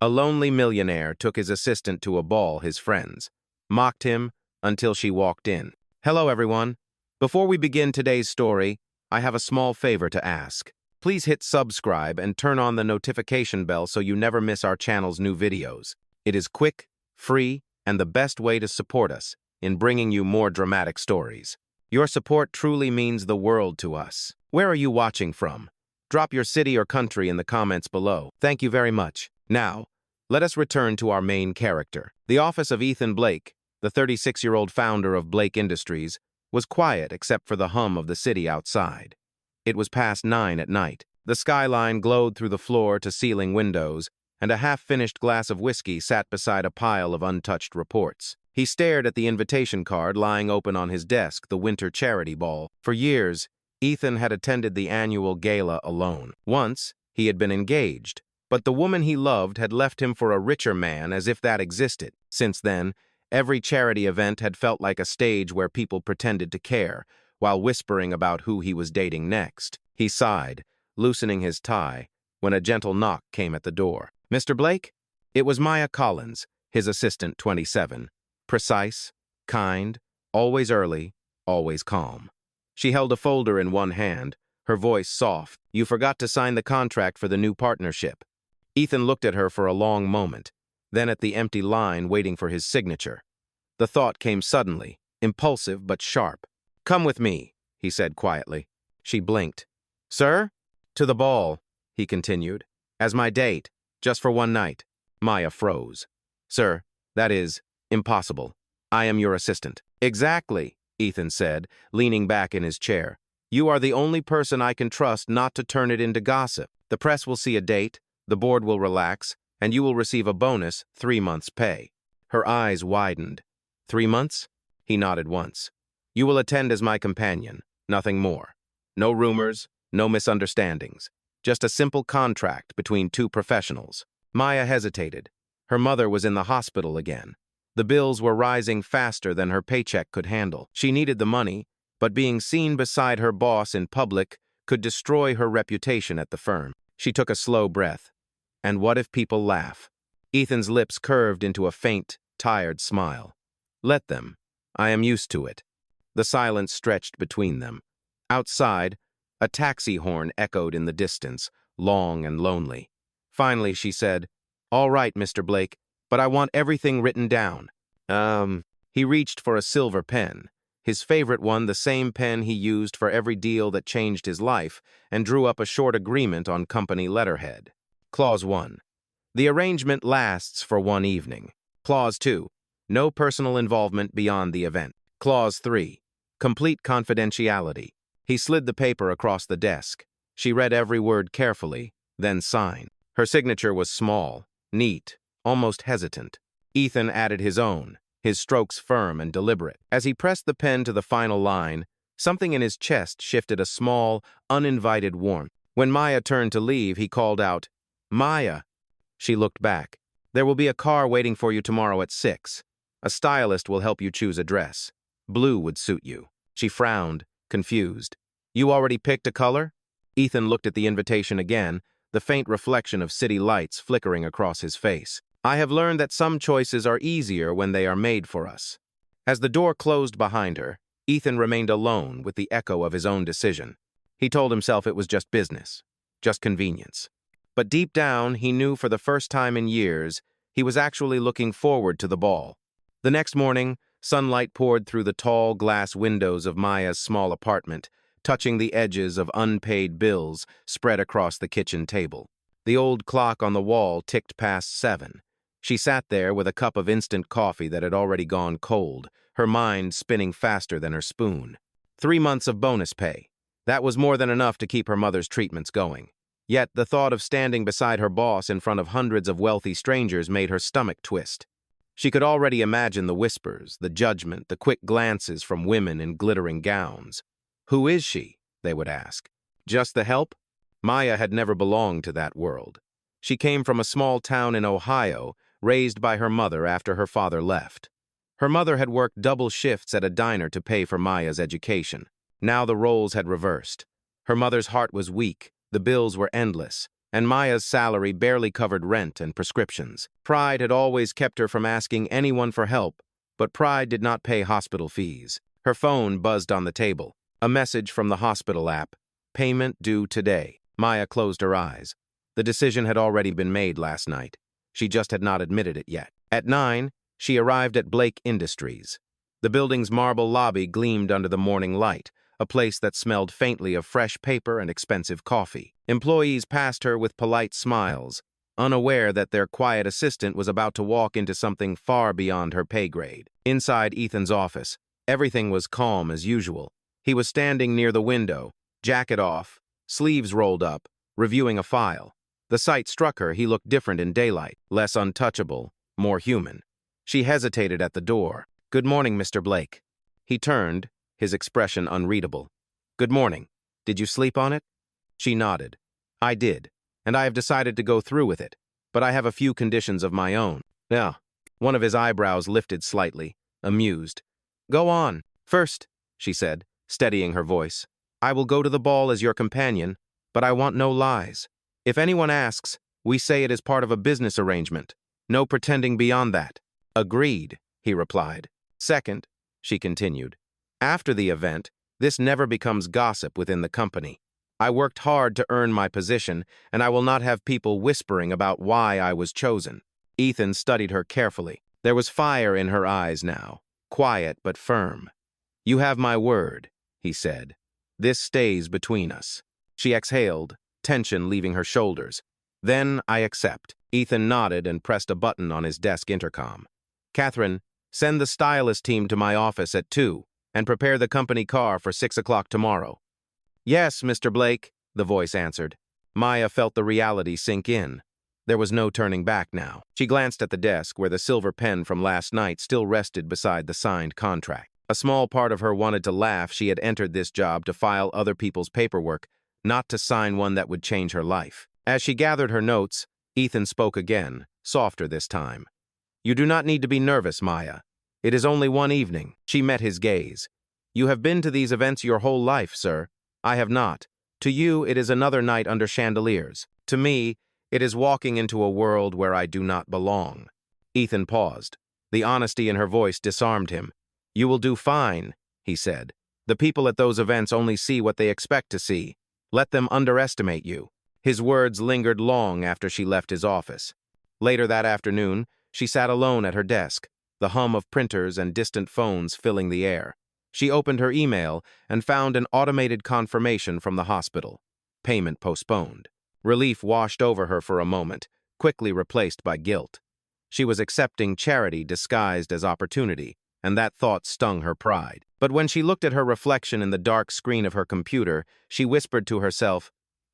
A lonely millionaire took his assistant to a ball his friends, mocked him until she walked in. Hello, everyone. Before we begin today's story, I have a small favor to ask. Please hit subscribe and turn on the notification bell so you never miss our channel's new videos. It is quick, free, and the best way to support us in bringing you more dramatic stories. Your support truly means the world to us. Where are you watching from? Drop your city or country in the comments below. Thank you very much. Now, let us return to our main character. The office of Ethan Blake, the 36-year-old founder of Blake Industries, was quiet except for the hum of the city outside. It was past 9 at night. The skyline glowed through the floor-to-ceiling windows, and a half-finished glass of whiskey sat beside a pile of untouched reports. He stared at the invitation card lying open on his desk, the winter charity ball. For years, Ethan had attended the annual gala alone. Once, he had been engaged, but the woman he loved had left him for a richer man, as if that existed. Since then, every charity event had felt like a stage where people pretended to care, while whispering about who he was dating next. He sighed, loosening his tie, when a gentle knock came at the door. "Mr. Blake?" It was Maya Collins, his assistant, 27. Precise, kind, always early, always calm. She held a folder in one hand, her voice soft. "You forgot to sign the contract for the new partnership." Ethan looked at her for a long moment, then at the empty line waiting for his signature. The thought came suddenly, impulsive but sharp. "Come with me," he said quietly. She blinked. "Sir?" "To the ball," he continued. "As my date, just for one night." Maya froze. "Sir, that is impossible. I am your assistant." "Exactly," Ethan said, leaning back in his chair. "You are the only person I can trust not to turn it into gossip. The press will see a date, the board will relax, and you will receive a bonus, 3 months' pay." Her eyes widened. 3 months? He nodded once. "You will attend as my companion, nothing more. No rumors, no misunderstandings. Just a simple contract between two professionals." Maya hesitated. Her mother was in the hospital again. The bills were rising faster than her paycheck could handle. She needed the money, but being seen beside her boss in public could destroy her reputation at the firm. She took a slow breath. And what if people laugh? Ethan's lips curved into a faint, tired smile. "Let them. I am used to it." The silence stretched between them. Outside, a taxi horn echoed in the distance, long and lonely. Finally, she said, "All right, Mr. Blake, but I want everything written down." He reached for a silver pen, his favorite one, the same pen he used for every deal that changed his life, and drew up a short agreement on company letterhead. Clause 1. The arrangement lasts for 1 evening. Clause 2. No personal involvement beyond the event. Clause 3. Complete confidentiality. He slid the paper across the desk. She read every word carefully, then signed. Her signature was small, neat, almost hesitant. Ethan added his own, his strokes firm and deliberate. As he pressed the pen to the final line, something in his chest shifted a small, uninvited warmth. When Maya turned to leave, he called out, "Maya." She looked back. "There will be a car waiting for you tomorrow at 6. A stylist will help you choose a dress. Blue would suit you." She frowned, confused. "You already picked a color?" Ethan looked at the invitation again, the faint reflection of city lights flickering across his face. "I have learned that some choices are easier when they are made for us." As the door closed behind her, Ethan remained alone with the echo of his own decision. He told himself it was just business, just convenience. But deep down, he knew for the first time in years, he was actually looking forward to the ball. The next morning, sunlight poured through the tall glass windows of Maya's small apartment, touching the edges of unpaid bills spread across the kitchen table. The old clock on the wall ticked past 7. She sat there with a cup of instant coffee that had already gone cold, her mind spinning faster than her spoon. 3 months of bonus pay. That was more than enough to keep her mother's treatments going. Yet the thought of standing beside her boss in front of hundreds of wealthy strangers made her stomach twist. She could already imagine the whispers, the judgment, the quick glances from women in glittering gowns. "Who is she?" they would ask. "Just the help?" Maya had never belonged to that world. She came from a small town in Ohio, raised by her mother after her father left. Her mother had worked double shifts at a diner to pay for Maya's education. Now the roles had reversed. Her mother's heart was weak, the bills were endless, and Maya's salary barely covered rent and prescriptions. Pride had always kept her from asking anyone for help, but pride did not pay hospital fees. Her phone buzzed on the table. A message from the hospital app. Payment due today. Maya closed her eyes. The decision had already been made last night. She just had not admitted it yet. At 9, she arrived at Blake Industries. The building's marble lobby gleamed under the morning light, a place that smelled faintly of fresh paper and expensive coffee. Employees passed her with polite smiles, unaware that their quiet assistant was about to walk into something far beyond her pay grade. Inside Ethan's office, everything was calm as usual. He was standing near the window, jacket off, sleeves rolled up, reviewing a file. The sight struck her. He looked different in daylight, less untouchable, more human. She hesitated at the door. "Good morning, Mr. Blake." He turned, his expression unreadable. "Good morning. Did you sleep on it?" She nodded. "I did, and I have decided to go through with it, but I have a few conditions of my own." "Yeah." One of his eyebrows lifted slightly, amused. "Go on. First," she said, steadying her voice, "I will go to the ball as your companion, but I want no lies. If anyone asks, we say it is part of a business arrangement. No pretending beyond that." "Agreed," he replied. "Second," she continued, "after the event, this never becomes gossip within the company. I worked hard to earn my position, and I will not have people whispering about why I was chosen." Ethan studied her carefully. There was fire in her eyes now, quiet but firm. "You have my word," he said. "This stays between us." She exhaled, tension leaving her shoulders. "Then I accept." Ethan nodded and pressed a button on his desk intercom. "Catherine, send the stylist team to my office at 2 and prepare the company car for 6 o'clock tomorrow." "Yes, Mr. Blake," the voice answered. Maya felt the reality sink in. There was no turning back now. She glanced at the desk where the silver pen from last night still rested beside the signed contract. A small part of her wanted to laugh. She had entered this job to file other people's paperwork, not to sign one that would change her life. As she gathered her notes, Ethan spoke again, softer this time. "You do not need to be nervous, Maya. It is only one evening." She met his gaze. "You have been to these events your whole life, sir. I have not. To you, it is another night under chandeliers. To me, it is walking into a world where I do not belong." Ethan paused. The honesty in her voice disarmed him. "You will do fine," he said. "The people at those events only see what they expect to see. Let them underestimate you." His words lingered long after she left his office. Later that afternoon, she sat alone at her desk, the hum of printers and distant phones filling the air. She opened her email and found an automated confirmation from the hospital. Payment postponed. Relief washed over her for a moment, quickly replaced by guilt. She was accepting charity disguised as opportunity, and that thought stung her pride. But when she looked at her reflection in the dark screen of her computer, she whispered to herself,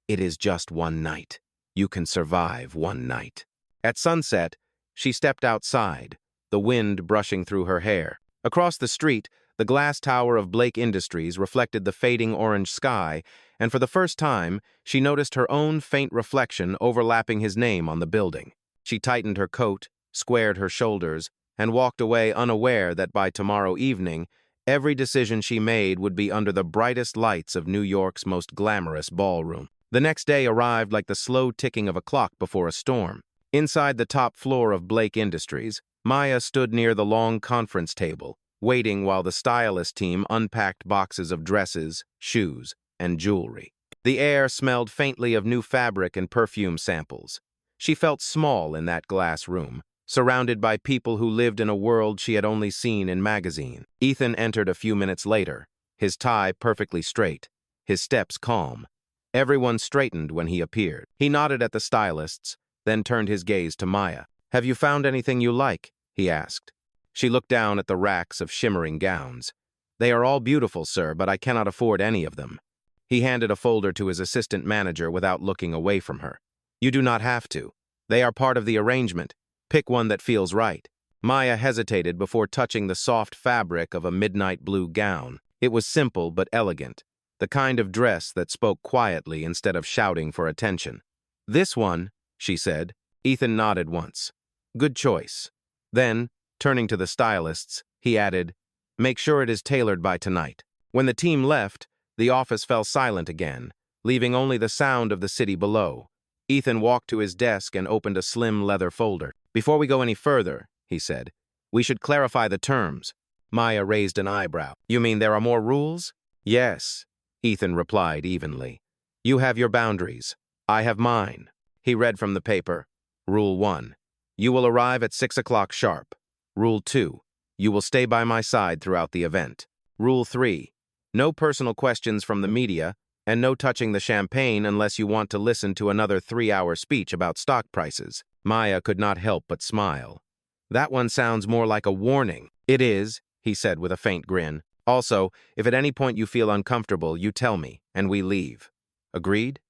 "It is just one night. You can survive one night." At sunset, she stepped outside, the wind brushing through her hair. Across the street, the glass tower of Blake Industries reflected the fading orange sky, and for the first time, she noticed her own faint reflection overlapping his name on the building. She tightened her coat, squared her shoulders, and walked away unaware that by tomorrow evening, every decision she made would be under the brightest lights of New York's most glamorous ballroom. The next day arrived like the slow ticking of a clock before a storm. Inside the top floor of Blake Industries, Maya stood near the long conference table, waiting while the stylist team unpacked boxes of dresses, shoes, and jewelry. The air smelled faintly of new fabric and perfume samples. She felt small in that glass room, surrounded by people who lived in a world she had only seen in magazines. Ethan entered a few minutes later, his tie perfectly straight, his steps calm. Everyone straightened when he appeared. He nodded at the stylists, then turned his gaze to Maya. "Have you found anything you like?" he asked. She looked down at the racks of shimmering gowns. "They are all beautiful, sir, but I cannot afford any of them." He handed a folder to his assistant manager without looking away from her. "You do not have to. They are part of the arrangement. Pick one that feels right." Maya hesitated before touching the soft fabric of a midnight blue gown. It was simple but elegant, the kind of dress that spoke quietly instead of shouting for attention. "This one," she said. Ethan nodded once. "Good choice." Then, turning to the stylists, he added, "Make sure it is tailored by tonight." When the team left, the office fell silent again, leaving only the sound of the city below. Ethan walked to his desk and opened a slim leather folder. "Before we go any further," he said, "we should clarify the terms." Maya raised an eyebrow. "You mean there are more rules?" "Yes," Ethan replied evenly. "You have your boundaries. I have mine." He read from the paper. Rule 1. You will arrive at 6 o'clock sharp. Rule 2. You will stay by my side throughout the event. Rule 3. No personal questions from the media, and no touching the champagne unless you want to listen to another 3-hour speech about stock prices. Maya could not help but smile. "That one sounds more like a warning." "It is," he said with a faint grin. "Also, if at any point you feel uncomfortable, you tell me, and we leave. Agreed?"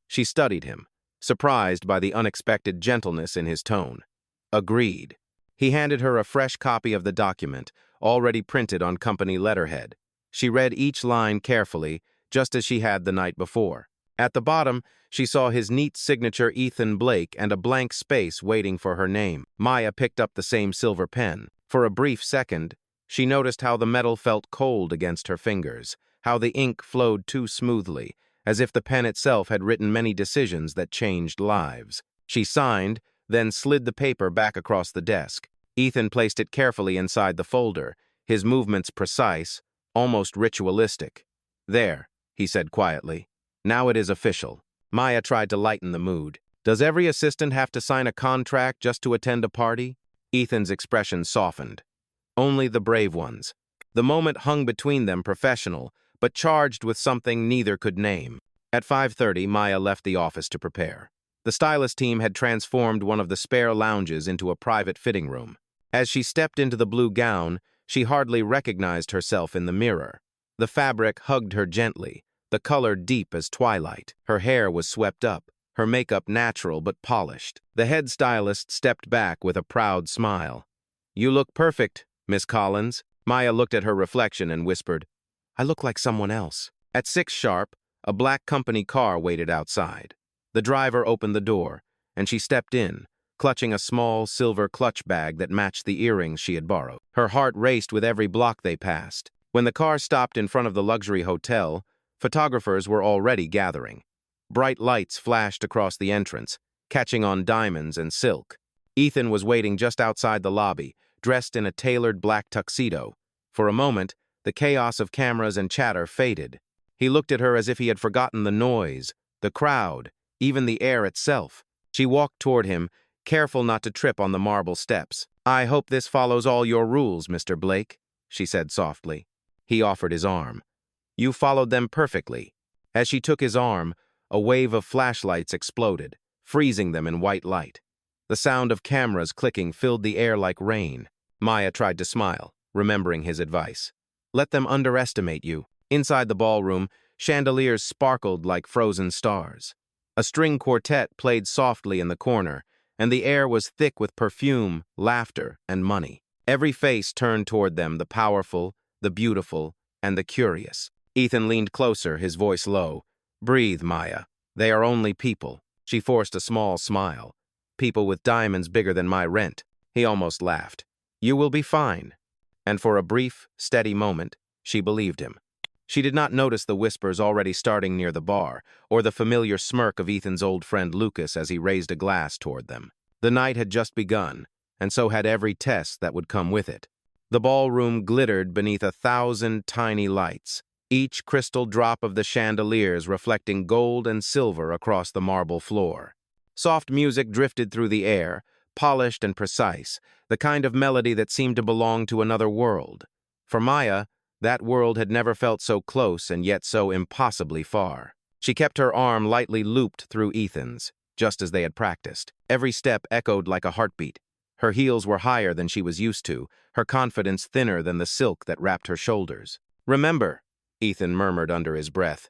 She studied him, surprised by the unexpected gentleness in his tone. "Agreed." He handed her a fresh copy of the document, already printed on company letterhead. She read each line carefully, just as she had the night before. At the bottom, she saw his neat signature Ethan Blake and a blank space waiting for her name. Maya picked up the same silver pen. For a brief second, she noticed how the metal felt cold against her fingers, how the ink flowed too smoothly, as if the pen itself had written many decisions that changed lives. She signed, then slid the paper back across the desk. Ethan placed it carefully inside the folder, his movements precise, almost ritualistic. "There," he said quietly. "Now it is official." Maya tried to lighten the mood. "Does every assistant have to sign a contract just to attend a party?" Ethan's expression softened. "Only the brave ones." The moment hung between them, professional, but charged with something neither could name. At 5:30, Maya left the office to prepare. The stylist team had transformed one of the spare lounges into a private fitting room. As she stepped into the blue gown, she hardly recognized herself in the mirror. The fabric hugged her gently, the color deep as twilight. Her hair was swept up, her makeup natural but polished. The head stylist stepped back with a proud smile. "You look perfect, Miss Collins." Maya looked at her reflection and whispered, "I look like someone else." At 6 sharp, a black company car waited outside. The driver opened the door, and she stepped in, clutching a small silver clutch bag that matched the earrings she had borrowed. Her heart raced with every block they passed. When the car stopped in front of the luxury hotel, photographers were already gathering. Bright lights flashed across the entrance, catching on diamonds and silk. Ethan was waiting just outside the lobby, dressed in a tailored black tuxedo. For a moment, the chaos of cameras and chatter faded. He looked at her as if he had forgotten the noise, the crowd, even the air itself. She walked toward him, careful not to trip on the marble steps. "I hope this follows all your rules, Mr. Blake," she said softly. He offered his arm. "You followed them perfectly." As she took his arm, a wave of flashlights exploded, freezing them in white light. The sound of cameras clicking filled the air like rain. Maya tried to smile, remembering his advice. "Let them underestimate you." Inside the ballroom, chandeliers sparkled like frozen stars. A string quartet played softly in the corner, and the air was thick with perfume, laughter, and money. Every face turned toward them, the powerful, the beautiful, and the curious. Ethan leaned closer, his voice low. "Breathe, Maya. They are only people." She forced a small smile. "People with diamonds bigger than my rent." He almost laughed. "You will be fine." And for a brief, steady moment, she believed him. She did not notice the whispers already starting near the bar, or the familiar smirk of Ethan's old friend Lucas as he raised a glass toward them. The night had just begun, and so had every test that would come with it. The ballroom glittered beneath 1,000 tiny lights, each crystal drop of the chandeliers reflecting gold and silver across the marble floor. Soft music drifted through the air, polished and precise, the kind of melody that seemed to belong to another world. For Maya, that world had never felt so close and yet so impossibly far. She kept her arm lightly looped through Ethan's, just as they had practiced. Every step echoed like a heartbeat. Her heels were higher than she was used to, her confidence thinner than the silk that wrapped her shoulders. "Remember," Ethan murmured under his breath.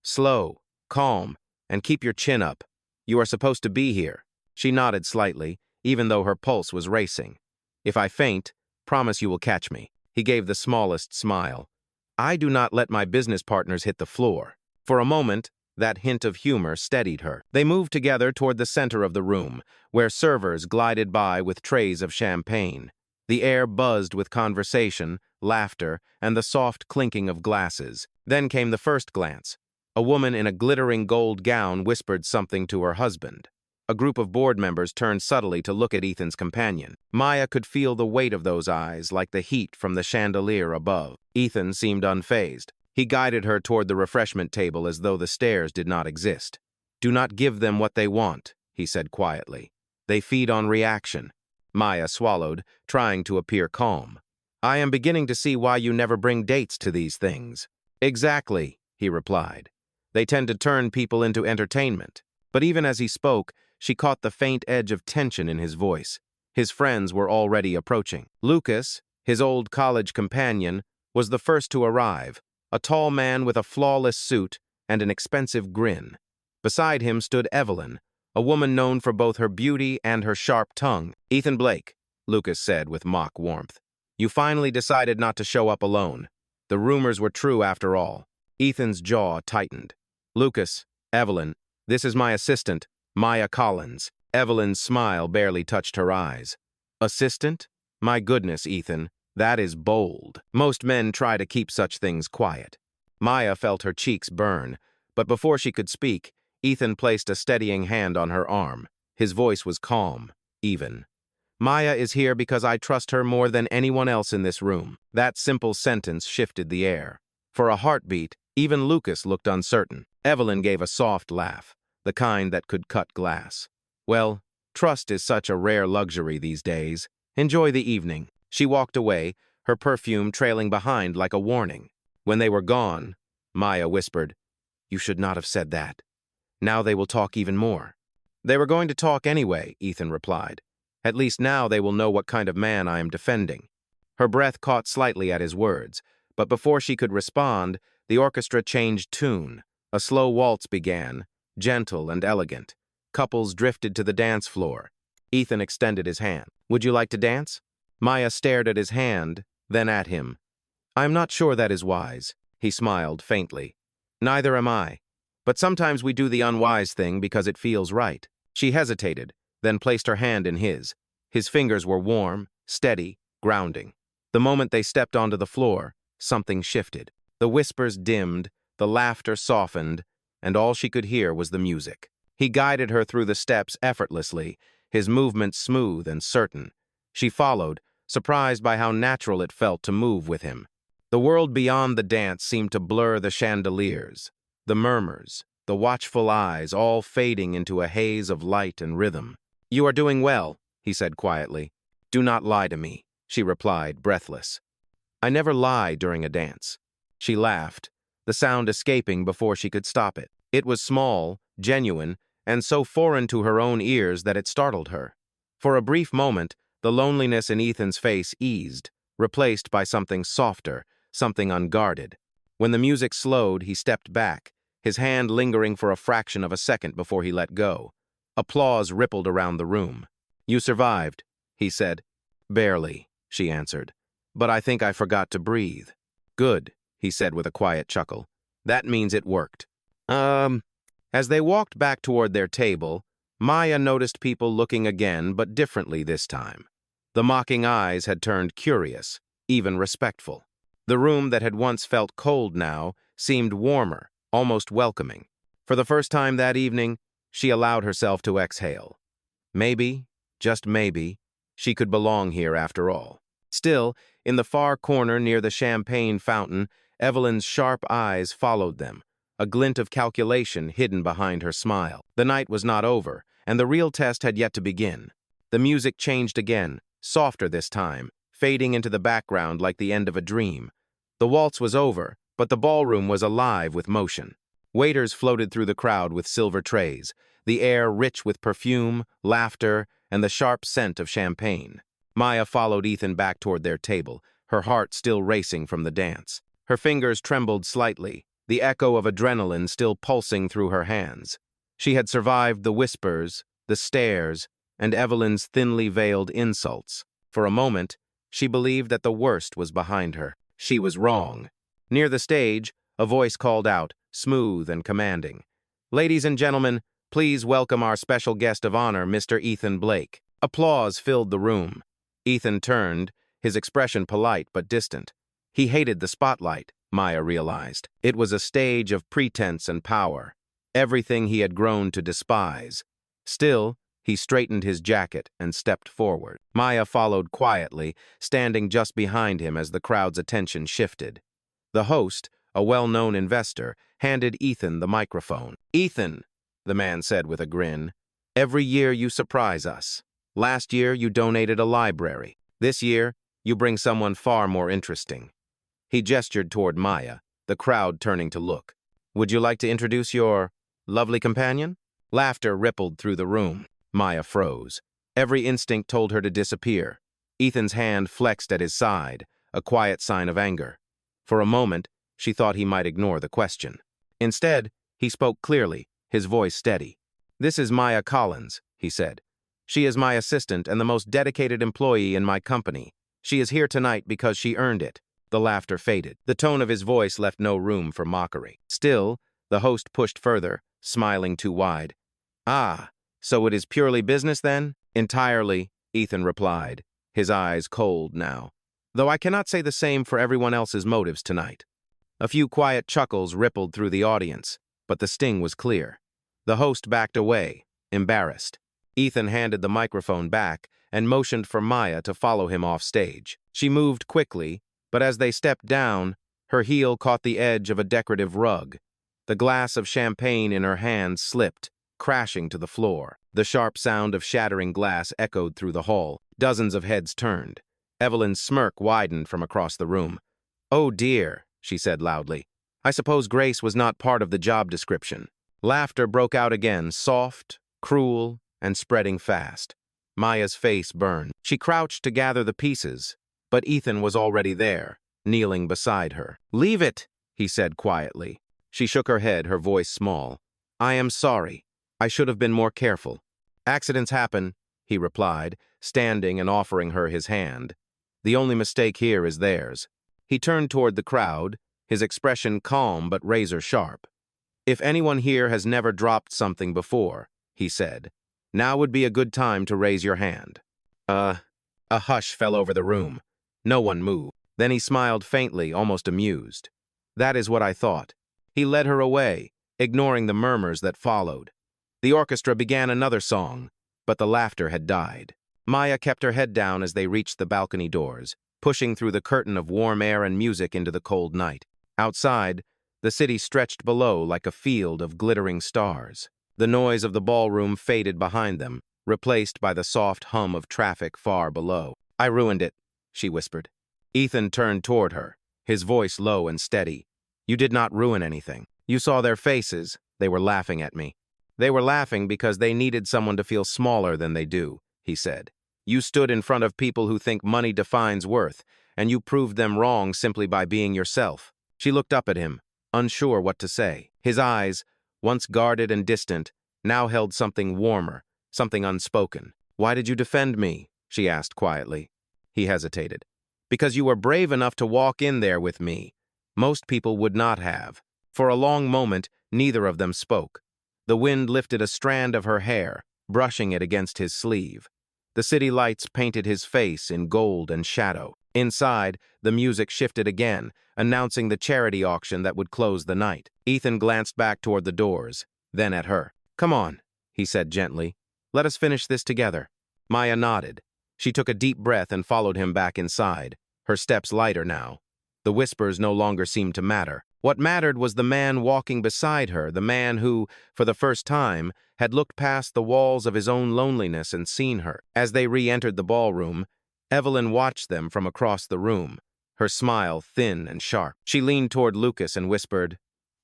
"Slow, calm, and keep your chin up. You are supposed to be here." She nodded slightly, even though her pulse was racing. "If I faint, promise you will catch me." He gave the smallest smile. "I do not let my business partners hit the floor." For a moment, that hint of humor steadied her. They moved together toward the center of the room, where servers glided by with trays of champagne. The air buzzed with conversation, laughter, and the soft clinking of glasses. Then came the first glance. A woman in a glittering gold gown whispered something to her husband. A group of board members turned subtly to look at Ethan's companion. Maya could feel the weight of those eyes like the heat from the chandelier above. Ethan seemed unfazed. He guided her toward the refreshment table as though the stairs did not exist. "Do not give them what they want," he said quietly. "They feed on reaction." Maya swallowed, trying to appear calm. "I am beginning to see why you never bring dates to these things." "Exactly," he replied. "They tend to turn people into entertainment." But even as he spoke, she caught the faint edge of tension in his voice. His friends were already approaching. Lucas, his old college companion, was the first to arrive, a tall man with a flawless suit and an expensive grin. Beside him stood Evelyn, a woman known for both her beauty and her sharp tongue. "Ethan Blake," Lucas said with mock warmth. "You finally decided not to show up alone. The rumors were true after all." Ethan's jaw tightened. "Lucas, Evelyn, this is my assistant, Maya Collins." Evelyn's smile barely touched her eyes. "Assistant? My goodness, Ethan, that is bold. Most men try to keep such things quiet." Maya felt her cheeks burn, but before she could speak, Ethan placed a steadying hand on her arm. His voice was calm, even. "Maya is here because I trust her more than anyone else in this room." That simple sentence shifted the air. For a heartbeat, even Lucas looked uncertain. Evelyn gave a soft laugh, the kind that could cut glass. "Well, trust is such a rare luxury these days. Enjoy the evening." She walked away, her perfume trailing behind like a warning. When they were gone, Maya whispered, "You should not have said that. Now they will talk even more." "They were going to talk anyway," Ethan replied. "At least now they will know what kind of man I am defending." Her breath caught slightly at his words, but before she could respond, the orchestra changed tune. A slow waltz began, gentle and elegant. Couples drifted to the dance floor. Ethan extended his hand. "Would you like to dance?" Maya stared at his hand, then at him. "I am not sure that is wise," he smiled faintly. "Neither am I. But sometimes we do the unwise thing because it feels right." She hesitated, then placed her hand in his. His fingers were warm, steady, grounding. The moment they stepped onto the floor, something shifted. The whispers dimmed, the laughter softened, and all she could hear was the music. He guided her through the steps effortlessly, his movements smooth and certain. She followed, surprised by how natural it felt to move with him. The world beyond the dance seemed to blur the chandeliers, the murmurs, the watchful eyes, all fading into a haze of light and rhythm. "You are doing well," he said quietly. "Do not lie to me," she replied, breathless. "I never lie during a dance." She laughed, the sound escaping before she could stop it. It was small, genuine, and so foreign to her own ears that it startled her. For a brief moment, the loneliness in Ethan's face eased, replaced by something softer, something unguarded. When the music slowed, he stepped back, his hand lingering for a fraction of a second before he let go. Applause rippled around the room. "You survived," he said. "Barely," she answered. "But I think I forgot to breathe." "Good," he said with a quiet chuckle. "That means it worked." As they walked back toward their table, Maya noticed people looking again, but differently this time. The mocking eyes had turned curious, even respectful. The room that had once felt cold now seemed warmer, almost welcoming. For the first time that evening, she allowed herself to exhale. Maybe, just maybe, she could belong here after all. Still, in the far corner near the champagne fountain, Evelyn's sharp eyes followed them, a glint of calculation hidden behind her smile. The night was not over, and the real test had yet to begin. The music changed again, softer this time, fading into the background like the end of a dream. The waltz was over, but the ballroom was alive with motion. Waiters floated through the crowd with silver trays, the air rich with perfume, laughter, and the sharp scent of champagne. Maya followed Ethan back toward their table, her heart still racing from the dance. Her fingers trembled slightly, the echo of adrenaline still pulsing through her hands. She had survived the whispers, the stares, and Evelyn's thinly veiled insults. For a moment, she believed that the worst was behind her. She was wrong. Near the stage, a voice called out, smooth and commanding. "Ladies and gentlemen, please welcome our special guest of honor, Mr. Ethan Blake." Applause filled the room. Ethan turned, his expression polite but distant. He hated the spotlight, Maya realized. It was a stage of pretense and power, everything he had grown to despise. Still, he straightened his jacket and stepped forward. Maya followed quietly, standing just behind him as the crowd's attention shifted. The host, a well-known investor, handed Ethan the microphone. "Ethan," the man said with a grin, "every year you surprise us. Last year you donated a library. This year, you bring someone far more interesting." He gestured toward Maya, the crowd turning to look. "Would you like to introduce your lovely companion?" Laughter rippled through the room. Maya froze. Every instinct told her to disappear. Ethan's hand flexed at his side, a quiet sign of anger. For a moment, she thought he might ignore the question. Instead, he spoke clearly, his voice steady. "This is Maya Collins," he said. "She is my assistant and the most dedicated employee in my company. She is here tonight because she earned it." The laughter faded. The tone of his voice left no room for mockery. Still, the host pushed further, smiling too wide. "Ah, so it is purely business then?" "Entirely," Ethan replied, his eyes cold now. "Though I cannot say the same for everyone else's motives tonight." A few quiet chuckles rippled through the audience, but the sting was clear. The host backed away, embarrassed. Ethan handed the microphone back and motioned for Maya to follow him off stage. She moved quickly, but as they stepped down, her heel caught the edge of a decorative rug. The glass of champagne in her hand slipped, crashing to the floor. The sharp sound of shattering glass echoed through the hall. Dozens of heads turned. Evelyn's smirk widened from across the room. "Oh dear," she said loudly. "I suppose Grace was not part of the job description." Laughter broke out again, soft, cruel, and spreading fast. Maya's face burned. She crouched to gather the pieces, but Ethan was already there, kneeling beside her. "Leave it," he said quietly. She shook her head, her voice small. "I am sorry. I should have been more careful." "Accidents happen," he replied, standing and offering her his hand. "The only mistake here is theirs." He turned toward the crowd, his expression calm but razor-sharp. "If anyone here has never dropped something before," he said, "now would be a good time to raise your hand." A hush fell over the room. No one moved. Then he smiled faintly, almost amused. "That is what I thought." He led her away, ignoring the murmurs that followed. The orchestra began another song, but the laughter had died. Maya kept her head down as they reached the balcony doors, pushing through the curtain of warm air and music into the cold night. Outside, the city stretched below like a field of glittering stars. The noise of the ballroom faded behind them, replaced by the soft hum of traffic far below. "I ruined it," she whispered. Ethan turned toward her, his voice low and steady. "You did not ruin anything. You saw their faces. They were laughing at me." "They were laughing because they needed someone to feel smaller than they do," he said. "You stood in front of people who think money defines worth, and you proved them wrong simply by being yourself." She looked up at him, unsure what to say. His eyes, once guarded and distant, now held something warmer, something unspoken. "Why did you defend me?" she asked quietly. He hesitated. "Because you were brave enough to walk in there with me. Most people would not have." For a long moment, neither of them spoke. The wind lifted a strand of her hair, brushing it against his sleeve. The city lights painted his face in gold and shadow. Inside, the music shifted again, announcing the charity auction that would close the night. Ethan glanced back toward the doors, then at her. "Come on," he said gently. "Let us finish this together." Maya nodded. She took a deep breath and followed him back inside, her steps lighter now. The whispers no longer seemed to matter. What mattered was the man walking beside her, the man who, for the first time, had looked past the walls of his own loneliness and seen her. As they re-entered the ballroom, Evelyn watched them from across the room, her smile thin and sharp. She leaned toward Lucas and whispered,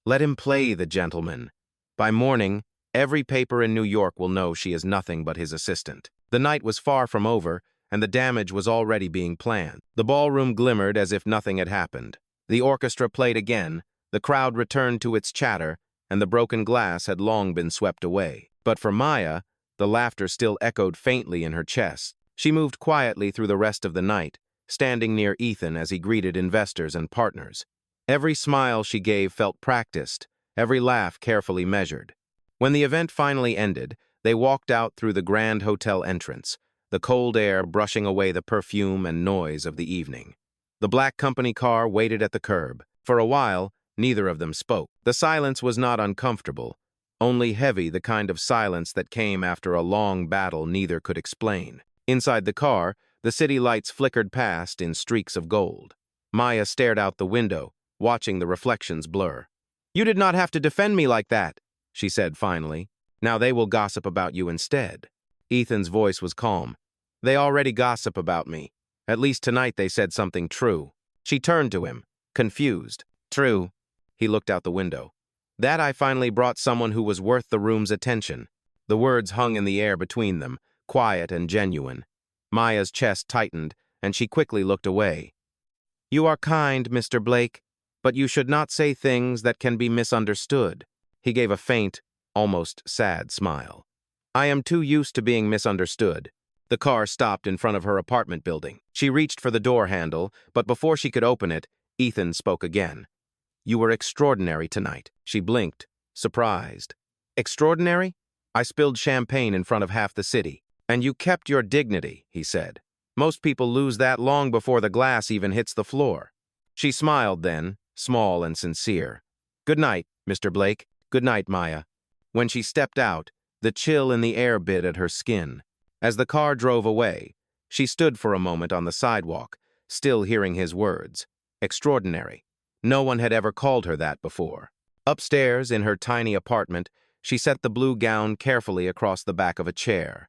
"Let him play the gentleman. By morning, every paper in New York will know she is nothing but his assistant." The night was far from over, and the damage was already being planned. The ballroom glimmered as if nothing had happened. The orchestra played again, the crowd returned to its chatter, and the broken glass had long been swept away. But for Maya, the laughter still echoed faintly in her chest. She moved quietly through the rest of the night, standing near Ethan as he greeted investors and partners. Every smile she gave felt practiced, every laugh carefully measured. When the event finally ended, they walked out through the grand hotel entrance, the cold air brushing away the perfume and noise of the evening. The black company car waited at the curb. For a while, neither of them spoke. The silence was not uncomfortable, only heavy, the kind of silence that came after a long battle neither could explain. Inside the car, the city lights flickered past in streaks of gold. Maya stared out the window, watching the reflections blur. "You did not have to defend me like that," she said finally. "Now they will gossip about you instead." Ethan's voice was calm. "They already gossip about me. At least tonight they said something true." She turned to him, confused. "True." He looked out the window. "That I finally brought someone who was worth the room's attention." The words hung in the air between them, quiet and genuine. Maya's chest tightened, and she quickly looked away. "You are kind, Mr. Blake, but you should not say things that can be misunderstood." He gave a faint, almost sad smile. "I am too used to being misunderstood." The car stopped in front of her apartment building. She reached for the door handle, but before she could open it, Ethan spoke again. "You were extraordinary tonight." She blinked, surprised. "Extraordinary? I spilled champagne in front of half the city. And you kept your dignity," he said. "Most people lose that long before the glass even hits the floor." She smiled then, small and sincere. "Good night, Mr. Blake." "Good night, Maya." When she stepped out, the chill in the air bit at her skin. As the car drove away, she stood for a moment on the sidewalk, still hearing his words. Extraordinary. No one had ever called her that before. Upstairs, in her tiny apartment, she set the blue gown carefully across the back of a chair.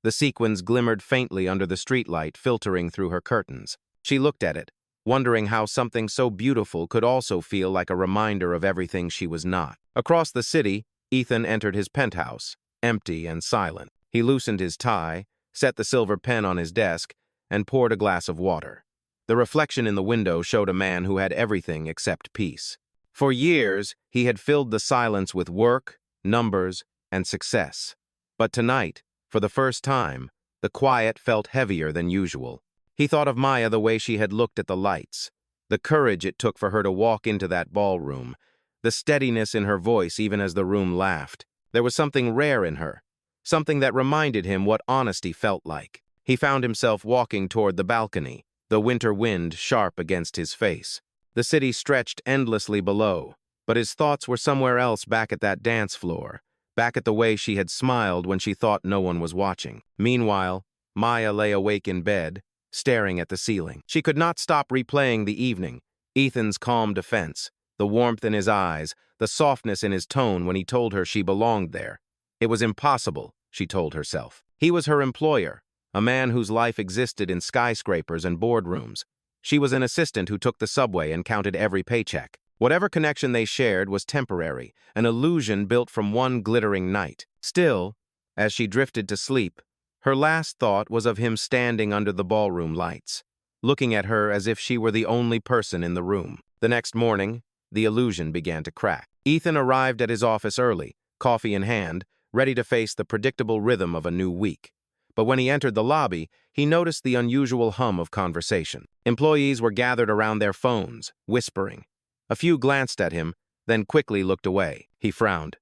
The sequins glimmered faintly under the streetlight filtering through her curtains. She looked at it, wondering how something so beautiful could also feel like a reminder of everything she was not. Across the city, Ethan entered his penthouse, empty and silent. He loosened his tie, set the silver pen on his desk, and poured a glass of water. The reflection in the window showed a man who had everything except peace. For years, he had filled the silence with work, numbers, and success. But tonight, for the first time, the quiet felt heavier than usual. He thought of Maya the way she had looked at the lights, the courage it took for her to walk into that ballroom, the steadiness in her voice even as the room laughed. There was something rare in her, something that reminded him what honesty felt like. He found himself walking toward the balcony, the winter wind sharp against his face. The city stretched endlessly below, but his thoughts were somewhere else, back at that dance floor, back at the way she had smiled when she thought no one was watching. Meanwhile, Maya lay awake in bed, staring at the ceiling. She could not stop replaying the evening, Ethan's calm defense, the warmth in his eyes, the softness in his tone when he told her she belonged there. It was impossible, she told herself. He was her employer, a man whose life existed in skyscrapers and boardrooms. She was an assistant who took the subway and counted every paycheck. Whatever connection they shared was temporary, an illusion built from one glittering night. Still, as she drifted to sleep, her last thought was of him standing under the ballroom lights, looking at her as if she were the only person in the room. The next morning, the illusion began to crack. Ethan arrived at his office early, coffee in hand, ready to face the predictable rhythm of a new week. But when he entered the lobby, he noticed the unusual hum of conversation. Employees were gathered around their phones, whispering. A few glanced at him, then quickly looked away. He frowned.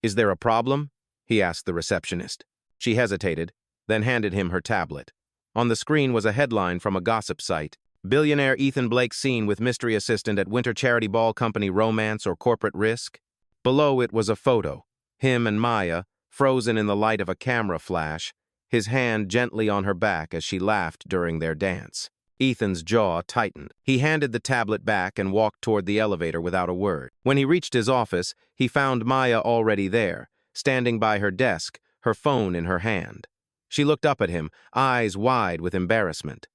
"Is there a problem?" he asked the receptionist. She hesitated, then handed him her tablet. On the screen was a headline from a gossip site. "Billionaire Ethan Blake seen with mystery assistant at Winter Charity Ball Company romance or corporate risk?" Below it was a photo, him and Maya, frozen in the light of a camera flash, his hand gently on her back as she laughed during their dance. Ethan's jaw tightened. He handed the tablet back and walked toward the elevator without a word. When he reached his office, he found Maya already there, standing by her desk, her phone in her hand. She looked up at him, eyes wide with embarrassment.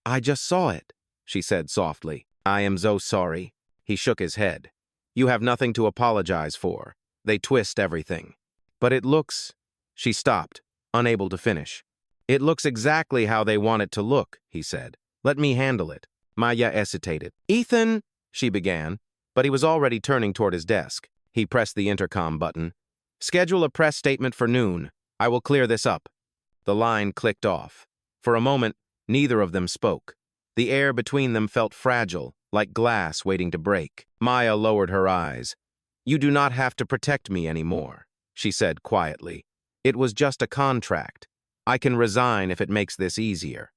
"I just saw it," she said softly. "I am so sorry." He shook his head. "You have nothing to apologize for. They twist everything." "But it looks—" She stopped, unable to finish. "It looks exactly how they want it to look," he said. "Let me handle it." Maya hesitated. "Ethan," she began, but he was already turning toward his desk. He pressed the intercom button. "Schedule a press statement for noon. I will clear this up." The line clicked off. For a moment, neither of them spoke. The air between them felt fragile, like glass waiting to break. Maya lowered her eyes. "You do not have to protect me anymore," she said quietly. "It was just a contract. I can resign if it makes this easier."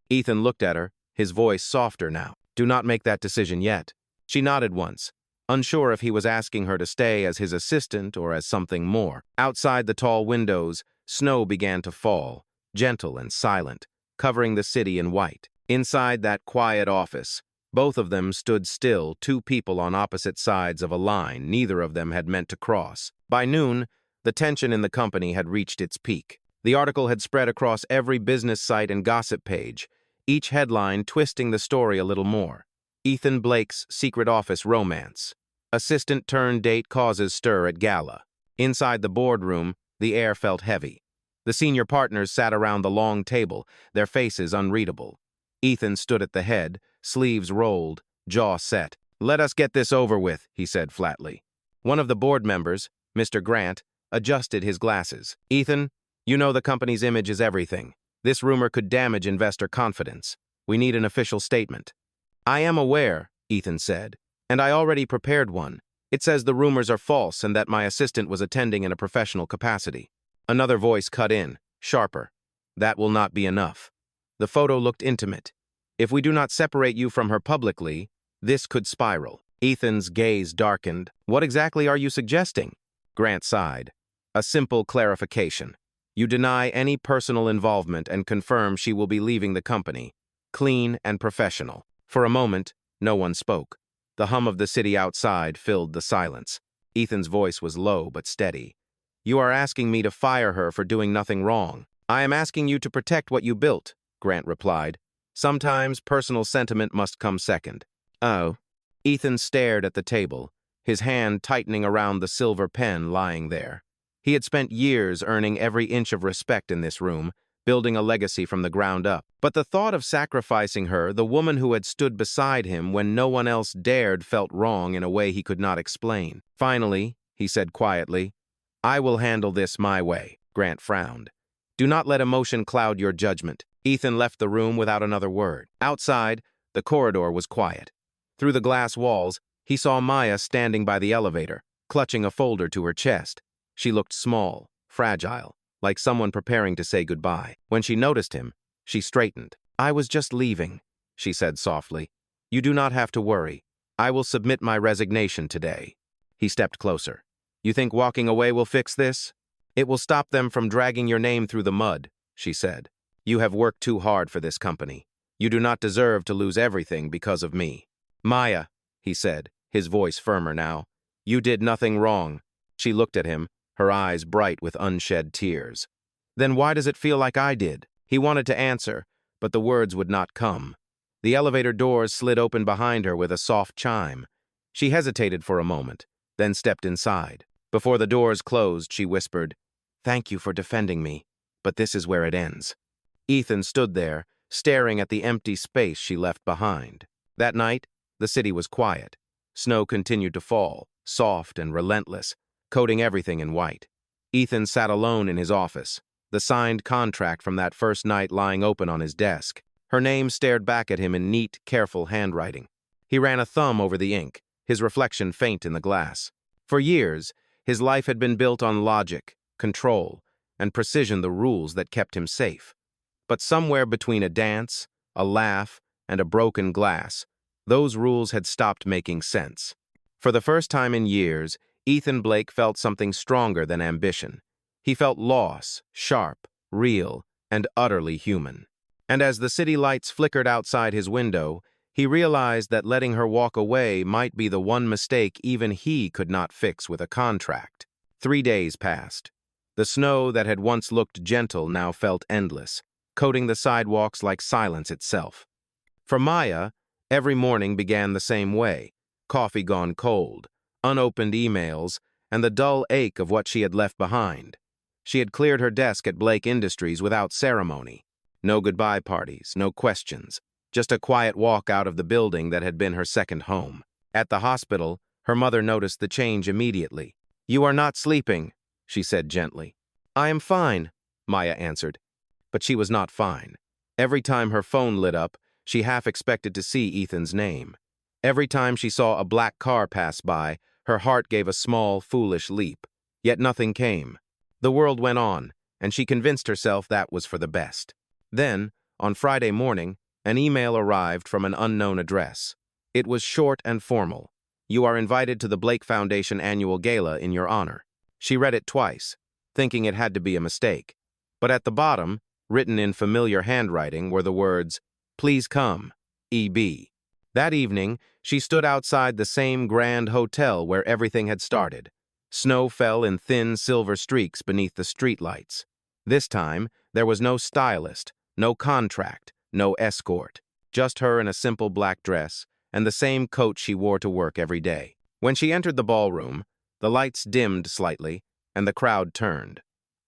Ethan looked at her, his voice softer now. "Do not make that decision yet." She nodded once. unsure if he was asking her to stay as his assistant or as something more. Outside the tall windows, snow began to fall, gentle and silent, covering the city in white. Inside that quiet office, both of them stood still, two people on opposite sides of a line neither of them had meant to cross. By noon, the tension in the company had reached its peak. The article had spread across every business site and gossip page, each headline twisting the story a little more. Ethan Blake's secret office romance. Assistant-turned-date causes stir at gala. Inside the boardroom, the air felt heavy. The senior partners sat around the long table, their faces unreadable. Ethan stood at the head, sleeves rolled, jaw set. "Let us get this over with," he said flatly. One of the board members, Mr. Grant, adjusted his glasses. "Ethan, you know the company's image is everything. This rumor could damage investor confidence. We need an official statement." "I am aware," Ethan said, "and I already prepared one. It says the rumors are false and that my assistant was attending in a professional capacity." Another voice cut in, sharper. "That will not be enough. The photo looked intimate. If we do not separate you from her publicly, this could spiral." Ethan's gaze darkened. "What exactly are you suggesting?" Grant sighed. "A simple clarification. You deny any personal involvement and confirm she will be leaving the company. Clean and professional." For a moment, no one spoke. The hum of the city outside filled the silence. Ethan's voice was low but steady. "You are asking me to fire her for doing nothing wrong." "I am asking you to protect what you built," Grant replied. "Sometimes personal sentiment must come second." "Oh." Ethan stared at the table, his hand tightening around the silver pen lying there. He had spent years earning every inch of respect in this room, building a legacy from the ground up. But the thought of sacrificing her, the woman who had stood beside him when no one else dared, felt wrong in a way he could not explain. "Finally," he said quietly, "I will handle this my way." Grant frowned. "Do not let emotion cloud your judgment." Ethan left the room without another word. Outside, the corridor was quiet. Through the glass walls, he saw Maya standing by the elevator, clutching a folder to her chest. She looked small, fragile, like someone preparing to say goodbye. When she noticed him, she straightened. "I was just leaving," she said softly. "You do not have to worry. I will submit my resignation today." He stepped closer. "You think walking away will fix this?" "It will stop them from dragging your name through the mud," she said. "You have worked too hard for this company. You do not deserve to lose everything because of me." "Maya," he said, his voice firmer now, "you did nothing wrong." She looked at him, her eyes bright with unshed tears. "Then why does it feel like I did?" He wanted to answer, but the words would not come. The elevator doors slid open behind her with a soft chime. She hesitated for a moment, then stepped inside. Before the doors closed, she whispered, "Thank you for defending me, but this is where it ends." Ethan stood there, staring at the empty space she left behind. That night, the city was quiet. Snow continued to fall, soft and relentless, coating everything in white. Ethan sat alone in his office, the signed contract from that first night lying open on his desk. Her name stared back at him in neat, careful handwriting. He ran a thumb over the ink, his reflection faint in the glass. For years, his life had been built on logic, control, and precision, the rules that kept him safe. But somewhere between a dance, a laugh, and a broken glass, those rules had stopped making sense. For the first time in years, Ethan Blake felt something stronger than ambition. He felt loss, sharp, real, and utterly human. And as the city lights flickered outside his window, he realized that letting her walk away might be the one mistake even he could not fix with a contract. 3 days passed. The snow that had once looked gentle now felt endless, coating the sidewalks like silence itself. For Maya, every morning began the same way: coffee gone cold, unopened emails, and the dull ache of what she had left behind. She had cleared her desk at Blake Industries without ceremony. No goodbye parties, no questions, just a quiet walk out of the building that had been her second home. At the hospital, her mother noticed the change immediately. "You are not sleeping," she said gently. "I am fine," Maya answered. But she was not fine. Every time her phone lit up, she half expected to see Ethan's name. Every time she saw a black car pass by, her heart gave a small, foolish leap. Yet nothing came. The world went on, and she convinced herself that was for the best. Then, on Friday morning, an email arrived from an unknown address. It was short and formal. You are invited to the Blake Foundation annual gala in your honor. She read it twice, thinking it had to be a mistake. But at the bottom, written in familiar handwriting, were the words, "Please come, E.B." That evening, she stood outside the same grand hotel where everything had started. Snow fell in thin silver streaks beneath the streetlights. This time, there was no stylist, no contract, no escort. Just her in a simple black dress, and the same coat she wore to work every day. When she entered the ballroom, the lights dimmed slightly, and the crowd turned.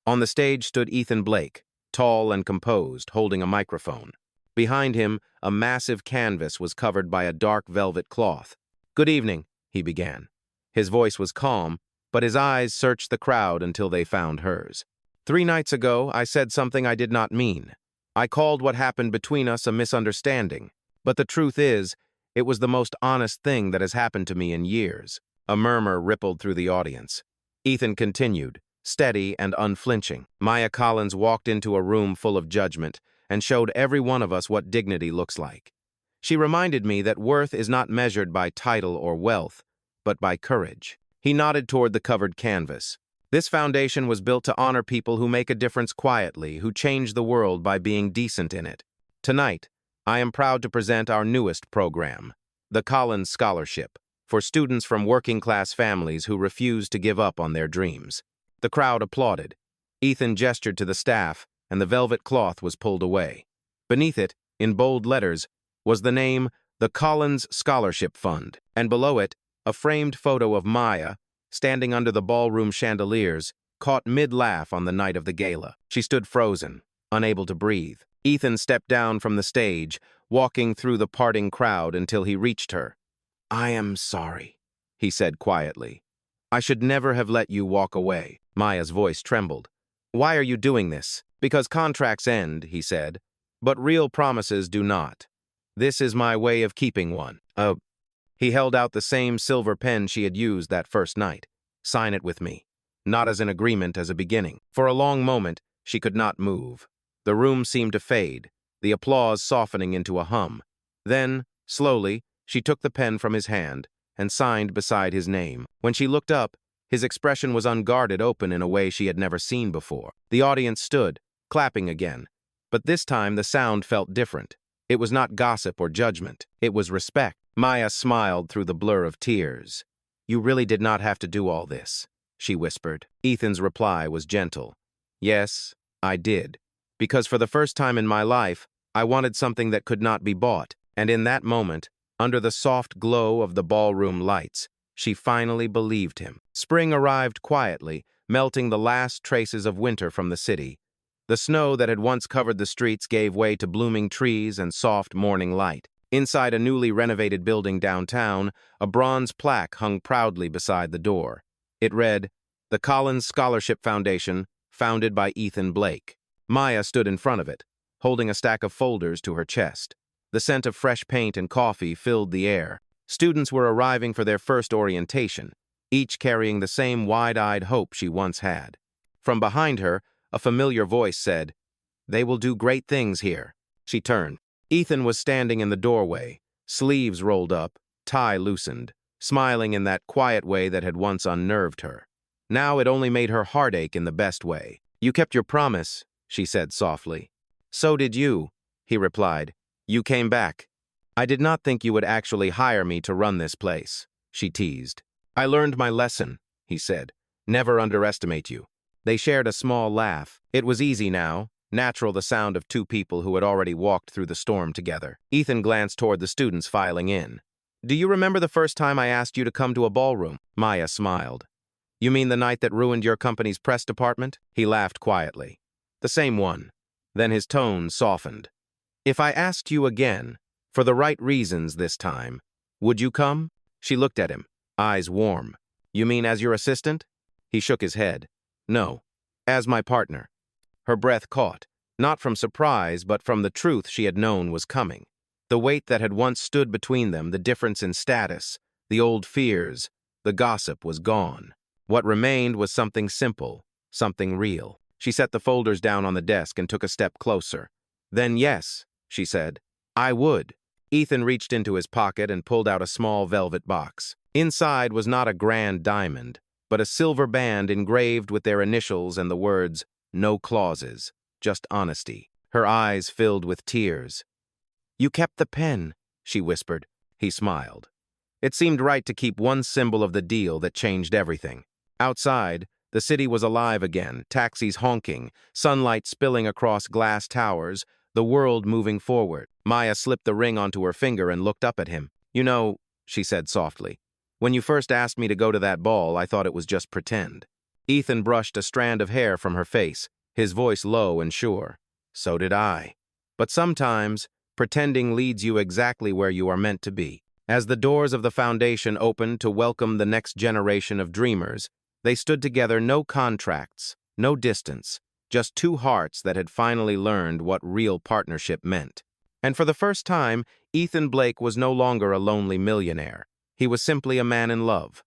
On the stage stood Ethan Blake, tall and composed, holding a microphone. Behind him, a massive canvas was covered by a dark velvet cloth. "Good evening," he began. His voice was calm, but his eyes searched the crowd until they found hers. "3 nights ago, I said something I did not mean. I called what happened between us a misunderstanding. But the truth is, it was the most honest thing that has happened to me in years." A murmur rippled through the audience. Ethan continued, steady and unflinching. "Maya Collins walked into a room full of judgment and showed every one of us what dignity looks like. She reminded me that worth is not measured by title or wealth, but by courage." He nodded toward the covered canvas. "This foundation was built to honor people who make a difference quietly, who change the world by being decent in it. Tonight, I am proud to present our newest program, the Collins Scholarship, for students from working-class families who refuse to give up on their dreams." The crowd applauded. Ethan gestured to the staff, and the velvet cloth was pulled away. Beneath it, in bold letters, was the name, the Collins Scholarship Fund, and below it, a framed photo of Maya, standing under the ballroom chandeliers, caught mid-laugh on the night of the gala. She stood frozen, unable to breathe. Ethan stepped down from the stage, walking through the parting crowd until he reached her. "I am sorry," he said quietly. "I should never have let you walk away." Maya's voice trembled. "Why are you doing this?" "Because contracts end," he said, "but real promises do not. This is my way of keeping one." He held out the same silver pen she had used that first night. "Sign it with me." Not as an agreement, as a beginning. For a long moment, she could not move. The room seemed to fade, the applause softening into a hum. Then, slowly, she took the pen from his hand and signed beside his name. When she looked up, his expression was unguarded, open in a way she had never seen before. The audience stood, clapping again. But this time the sound felt different. It was not gossip or judgment. It was respect. Maya smiled through the blur of tears. "You really did not have to do all this," she whispered. Ethan's reply was gentle. "Yes, I did. Because for the first time in my life, I wanted something that could not be bought." And in that moment, under the soft glow of the ballroom lights, she finally believed him. Spring arrived quietly, melting the last traces of winter from the city. The snow that had once covered the streets gave way to blooming trees and soft morning light. Inside a newly renovated building downtown, a bronze plaque hung proudly beside the door. It read, "The Collins Scholarship Foundation, founded by Ethan Blake." Maya stood in front of it, holding a stack of folders to her chest. The scent of fresh paint and coffee filled the air. Students were arriving for their first orientation, each carrying the same wide-eyed hope she once had. From behind her, a familiar voice said, "They will do great things here." She turned. Ethan was standing in the doorway, sleeves rolled up, tie loosened, smiling in that quiet way that had once unnerved her. Now it only made her heart ache in the best way. "You kept your promise," she said softly. "So did you," he replied. "You came back." "I did not think you would actually hire me to run this place," she teased. "I learned my lesson," he said. "Never underestimate you." They shared a small laugh. It was easy now, natural, the sound of two people who had already walked through the storm together. Ethan glanced toward the students filing in. "Do you remember the first time I asked you to come to a ballroom?" Maya smiled. "You mean the night that ruined your company's press department?" He laughed quietly. "The same one." Then his tone softened. "If I asked you again, for the right reasons this time, would you come?" She looked at him, eyes warm. "You mean as your assistant?" He shook his head. "No, as my partner." Her breath caught, not from surprise, but from the truth she had known was coming. The weight that had once stood between them, the difference in status, the old fears, the gossip was gone. What remained was something simple, something real. She set the folders down on the desk and took a step closer. "Then yes," she said, "I would." Ethan reached into his pocket and pulled out a small velvet box. Inside was not a grand diamond, but a silver band engraved with their initials and the words, "No clauses, just honesty." Her eyes filled with tears. "You kept the pen," she whispered. He smiled. It seemed right to keep one symbol of the deal that changed everything. Outside, the city was alive again, taxis honking, sunlight spilling across glass towers, the world moving forward. Maya slipped the ring onto her finger and looked up at him. "You know," she said softly, "when you first asked me to go to that ball, I thought it was just pretend." Ethan brushed a strand of hair from her face, his voice low and sure. "So did I. But sometimes, pretending leads you exactly where you are meant to be." As the doors of the foundation opened to welcome the next generation of dreamers, they stood together, no contracts, no distance, just two hearts that had finally learned what real partnership meant. And for the first time, Ethan Blake was no longer a lonely millionaire. He was simply a man in love,